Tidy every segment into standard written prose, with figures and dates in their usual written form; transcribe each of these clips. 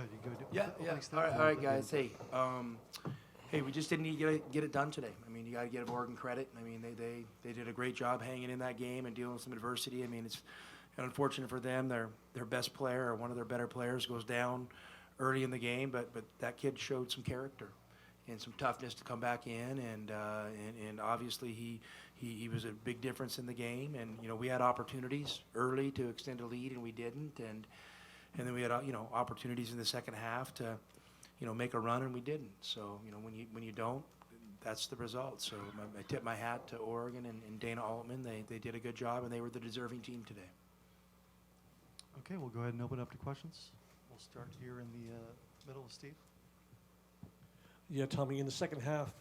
ahead. You go. Yeah. All right, guys. Hey, we just didn't get it done today. I mean, you got to give Oregon credit. I mean, they did a great job hanging in that game and dealing with some adversity. I mean, it's unfortunate for them. Their best player or one of their better players goes down early in the game, but that kid showed some character and some toughness to come back in, and obviously he was a big difference in the game. And we had opportunities early to extend a lead, and we didn't. And then we had opportunities in the second half to make a run, and we didn't. So when you don't, that's the result. So I tip my hat to Oregon and Dana Altman. They did a good job, and they were the deserving team today. Okay, we'll go ahead and open up to questions. We'll start here in the middle with Steve. Yeah, Tommy, in the second half,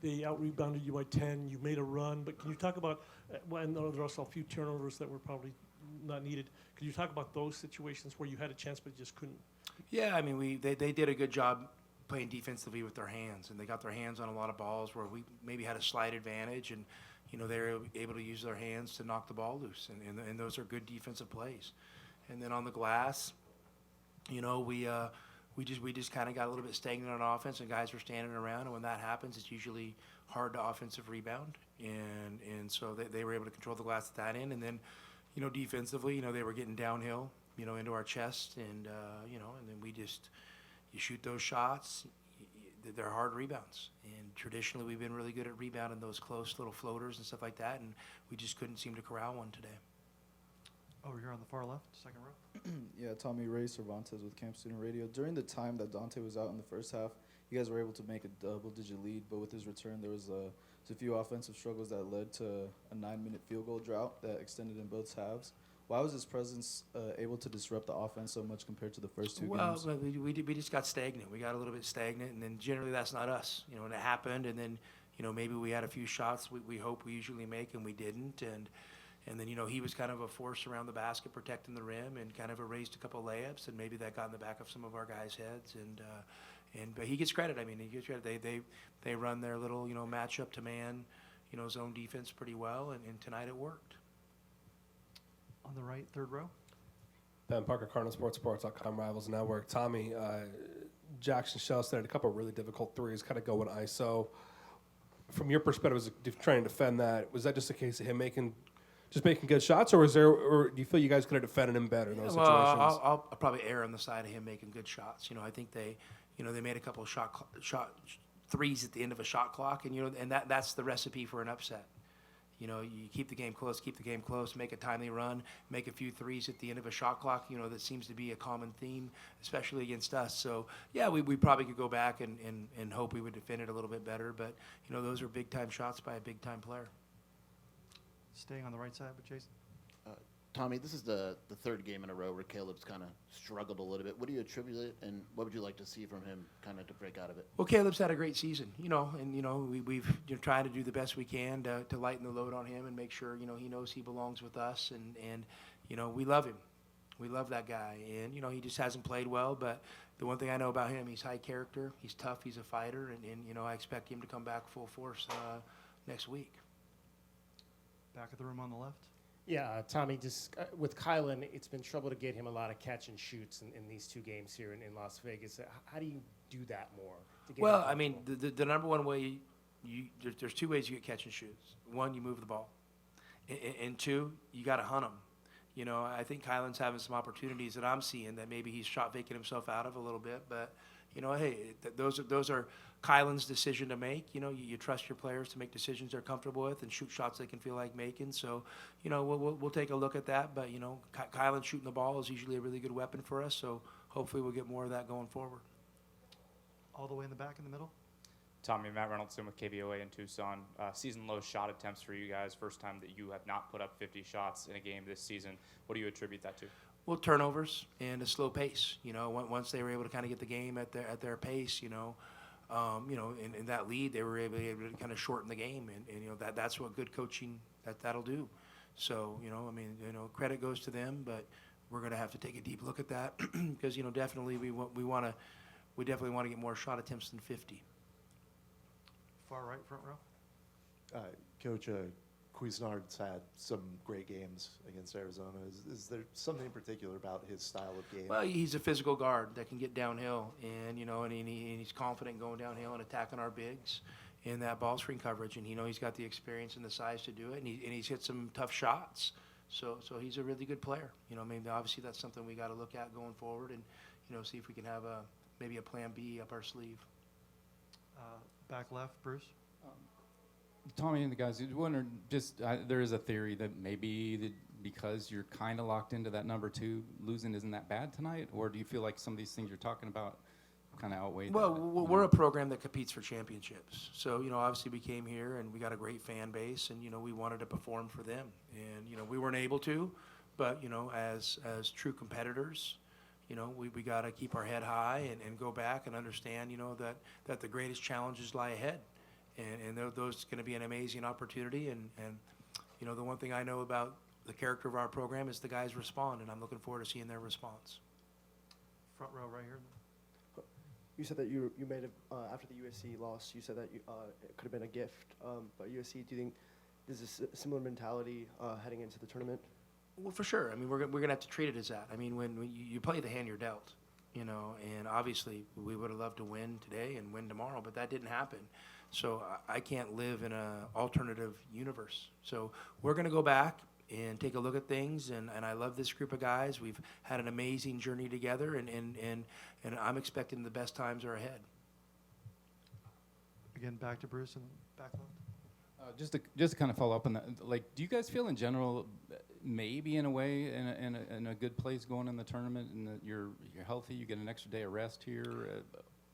they out-rebounded you by 10. You made a run, but can you talk about, I know there are also a few turnovers that were probably not needed. Can you talk about those situations where you had a chance but just couldn't? Yeah, I mean, they did a good job playing defensively with their hands, and they got their hands on a lot of balls where we maybe had a slight advantage, and they were able to use their hands to knock the ball loose, and those are good defensive plays. And then on the glass, we just kind of got a little bit stagnant on offense, and guys were standing around, and when that happens, it's usually hard to offensive rebound, and so they were able to control the glass at that end. And then defensively, they were getting downhill, into our chest, and and then you shoot those shots, they're hard rebounds, and traditionally we've been really good at rebounding those close little floaters and stuff like that, and we just couldn't seem to corral one today. Over here on the far left, second row. Yeah, Tommy Ray Cervantes with Camp Student Radio. During the time that Dante was out in the first half, you guys were able to make a double-digit lead, but with his return, there was a few offensive struggles that led to a 9-minute field goal drought that extended in both halves. Why was his presence able to disrupt the offense so much compared to the first two games? Well, we just got stagnant. We got a little bit stagnant, and then generally that's not us. And it happened, and then maybe we had a few shots we hope we usually make, and we didn't, and then he was kind of a force around the basket, protecting the rim, and kind of erased a couple layups, and maybe that got in the back of some of our guys' heads, but he gets credit. I mean, he gets credit. They run their little matchup to man, zone defense pretty well, and tonight it worked. On the right, third row. Ben Parker, CardinalSports.com, Rivals Network. Tommy, Jackson Shellston had a couple of really difficult threes, kind of going ISO. From your perspective, as trying to defend that, was that just a case of him making good shots, or do you feel you guys could have defended him better in those situations? I'll probably err on the side of him making good shots. I think they made a couple of shot threes at the end of a shot clock, and that's the recipe for an upset. You keep the game close, make a timely run, make a few threes at the end of a shot clock. That seems to be a common theme, especially against us. So, yeah, we probably could go back and hope we would defend it a little bit better. But, those are big-time shots by a big-time player. Staying on the right side with Jason. Tommy, this is the third game in a row where Caleb's kind of struggled a little bit. What do you attribute it, and what would you like to see from him kind of to break out of it? Well, Caleb's had a great season, and, we've tried to do the best we can to lighten the load on him and make sure, he knows he belongs with us, and we love him. We love that guy, and, he just hasn't played well, but the one thing I know about him, he's high character, he's tough, he's a fighter, and I expect him to come back full force next week. Back of the room on the left. Yeah, Tommy, just with Kylan, it's been trouble to get him a lot of catch and shoots in these two games here in Las Vegas. How do you do that more? Well, I mean, the number one way, there's two ways you get catch and shoots. One, you move the ball. And two, you got to hunt them. I think Kylan's having some opportunities that I'm seeing that maybe he's shot faking himself out of a little bit. But, hey, those are Kylan's decision to make. You trust your players to make decisions they're comfortable with and shoot shots they can feel like making. So, we'll take a look at that. But, Kylan shooting the ball is usually a really good weapon for us. So hopefully we'll get more of that going forward. All the way in the back in the middle. Tommy, Matt Reynoldson with KVOA in Tucson. Season low shot attempts for you guys. First time that you have not put up 50 shots in a game this season. What do you attribute that to? Well, turnovers and a slow pace. Once they were able to kind of get the game at their pace, in that lead, they were able to kind of shorten the game, and that's what good coaching that'll do. So, credit goes to them, but we're going to have to take a deep look at that because, definitely we definitely want to get more shot attempts than 50. Far right, front row. Coach, Cuisinart's had some great games against Arizona. Is there something in particular about his style of game? Well, he's a physical guard that can get downhill, and he's confident going downhill and attacking our bigs in that ball screen coverage, and he's got the experience and the size to do it, and he's hit some tough shots. So he's a really good player. Obviously that's something we got to look at going forward, and see if we can have maybe a plan B up our sleeve. Back left, Bruce. Tommy and the guys, I wonder, there is a theory that maybe because you're kind of locked into that number 2, losing isn't that bad tonight? Or do you feel like some of these things you're talking about kind of outweigh Well, that? we're a program that competes for championships. So, obviously we came here and we got a great fan base, and, we wanted to perform for them. And, we weren't able to, but, as true competitors, we got to keep our head high and go back and understand, that the greatest challenges lie ahead. And those going to be an amazing opportunity. And the one thing I know about the character of our program is the guys respond, and I'm looking forward to seeing their response. Front row right here. You said that you made it after the USC loss. You said that it could have been a gift. But USC, do you think there's a similar mentality heading into the tournament? Well, for sure. We're going to have to treat it as that. When you play the hand you're dealt, and obviously we would have loved to win today and win tomorrow, but that didn't happen. So I can't live in an alternative universe. So we're going to go back and take a look at things, and I love this group of guys. We've had an amazing journey together, and I'm expecting the best times are ahead. Again, back to Bruce and back left. Just to kind of follow up on that, do you guys feel in general, maybe in a way, in a good place going in the tournament, and that you're healthy, you get an extra day of rest here,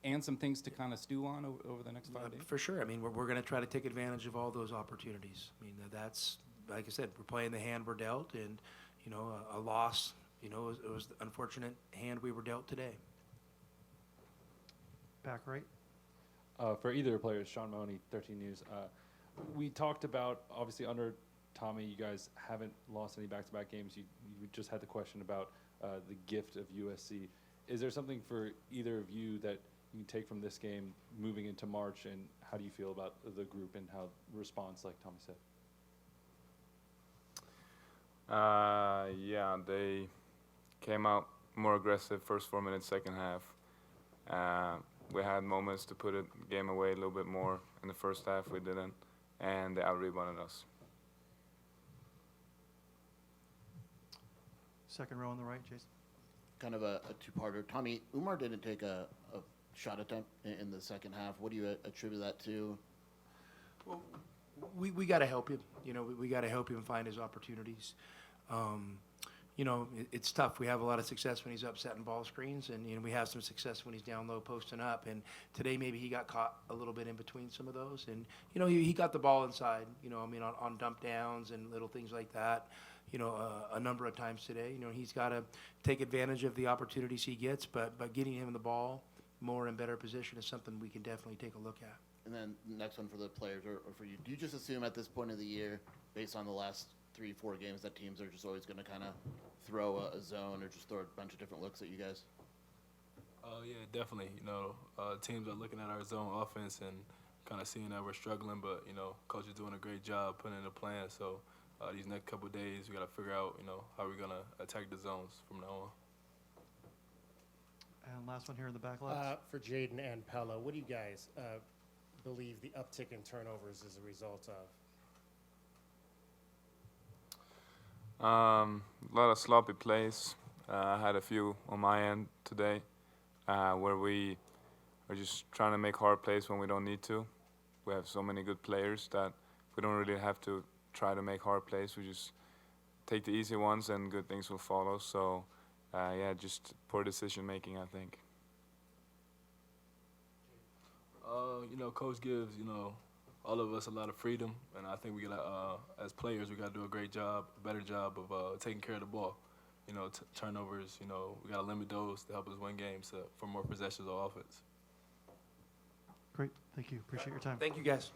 and some things to kind of stew on over the next 5 days? For sure. We're going to try to take advantage of all those opportunities. That's, like I said, we're playing the hand we're dealt, and, a loss, it was the unfortunate hand we were dealt today. Back right. For either players, Sean Mahoney, 13 News. We talked about, obviously, under Tommy, you guys haven't lost any back-to-back games. You just had the question about the gift of USC. Is there something for either of you that you can take from this game moving into March, and how do you feel about the group and how response, like Tommy said? Yeah, they came out more aggressive first 4 minutes, second half. We had moments to put the game away a little bit more in the first half. We didn't, and they out-rebounded us. Second row on the right, Jason. Kind of a two-parter. Tommy, Umar didn't take a shot attempt in the second half. What do you attribute that to? Well, we got to help him. We got to help him find his opportunities. It's tough. We have a lot of success when he's up setting ball screens, and we have some success when he's down low posting up. And today maybe he got caught a little bit in between some of those. And, he got the ball inside, on dump downs and little things like that. A number of times today. He's got to take advantage of the opportunities he gets, but getting him the ball more in better position is something we can definitely take a look at. And then next one for the players or for you. Do you just assume at this point of the year, based on the last 3-4 games, that teams are just always going to kind of throw a zone or just throw a bunch of different looks at you guys? Yeah, definitely. Teams are looking at our zone offense and kind of seeing that we're struggling, but, Coach is doing a great job putting in a plan. So these next couple of days, we got to figure out, how we're going to attack the zones from now on. And last one here in the back left. For Jaden and Pelle, what do you guys believe the uptick in turnovers is a result of? A lot of sloppy plays. I had a few on my end today where we are just trying to make hard plays when we don't need to. We have so many good players that we don't really have to try to make hard plays. We just take the easy ones and good things will follow. So, just poor decision making, I think. Coach gives, all of us a lot of freedom, and I think we got to, as players, we got to do a great job, a better job of taking care of the ball. Turnovers, we got to limit those to help us win games for more possessions of offense. Great. Thank you. Appreciate your time. Thank you, guys.